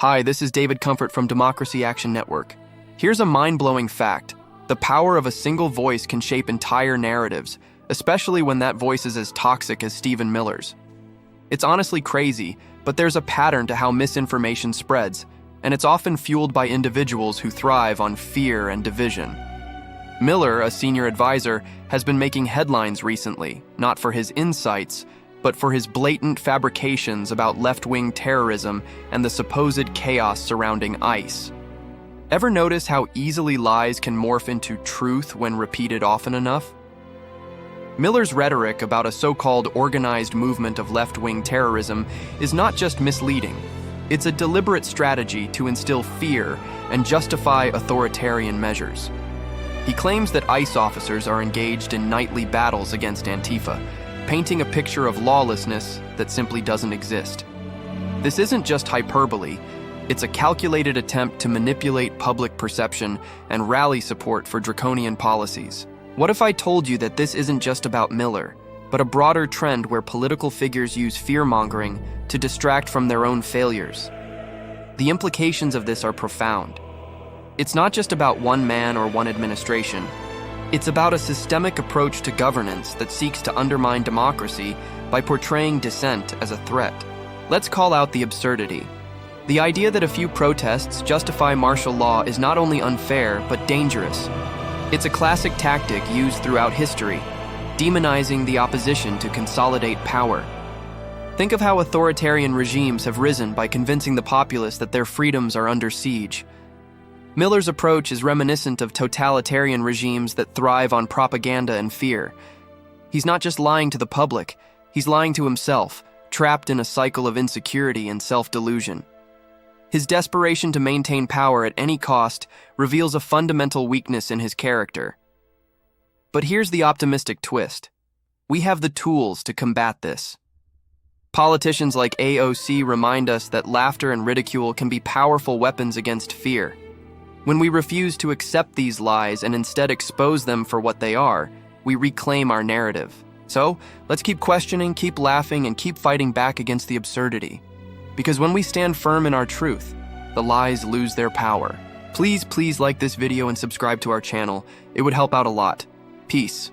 Hi, this is David Comfort from Democracy Action Network. Here's a mind-blowing fact. The power of a single voice can shape entire narratives, especially when that voice is as toxic as Stephen Miller's. It's honestly crazy, but there's a pattern to how misinformation spreads, and it's often fueled by individuals who thrive on fear and division. Miller, a senior advisor, has been making headlines recently, not for his insights, but for his blatant fabrications about left-wing terrorism and the supposed chaos surrounding ICE. Ever notice how easily lies can morph into truth when repeated often enough? Miller's rhetoric about a so-called organized movement of left-wing terrorism is not just misleading. It's a deliberate strategy to instill fear and justify authoritarian measures. He claims that ICE officers are engaged in nightly battles against Antifa, painting a picture of lawlessness that simply doesn't exist. This isn't just hyperbole, it's a calculated attempt to manipulate public perception and rally support for draconian policies. What if I told you that this isn't just about Miller, but a broader trend where political figures use fearmongering to distract from their own failures? The implications of this are profound. It's not just about one man or one administration. It's about a systemic approach to governance that seeks to undermine democracy by portraying dissent as a threat. Let's call out the absurdity. The idea that a few protests justify martial law is not only unfair, but dangerous. It's a classic tactic used throughout history, demonizing the opposition to consolidate power. Think of how authoritarian regimes have risen by convincing the populace that their freedoms are under siege. Miller's approach is reminiscent of totalitarian regimes that thrive on propaganda and fear. He's not just lying to the public, he's lying to himself, trapped in a cycle of insecurity and self-delusion. His desperation to maintain power at any cost reveals a fundamental weakness in his character. But here's the optimistic twist. We have the tools to combat this. Politicians like AOC remind us that laughter and ridicule can be powerful weapons against fear. When we refuse to accept these lies and instead expose them for what they are, we reclaim our narrative. So, let's keep questioning, keep laughing, and keep fighting back against the absurdity. Because when we stand firm in our truth, the lies lose their power. Please like this video and subscribe to our channel. It would help out a lot. Peace.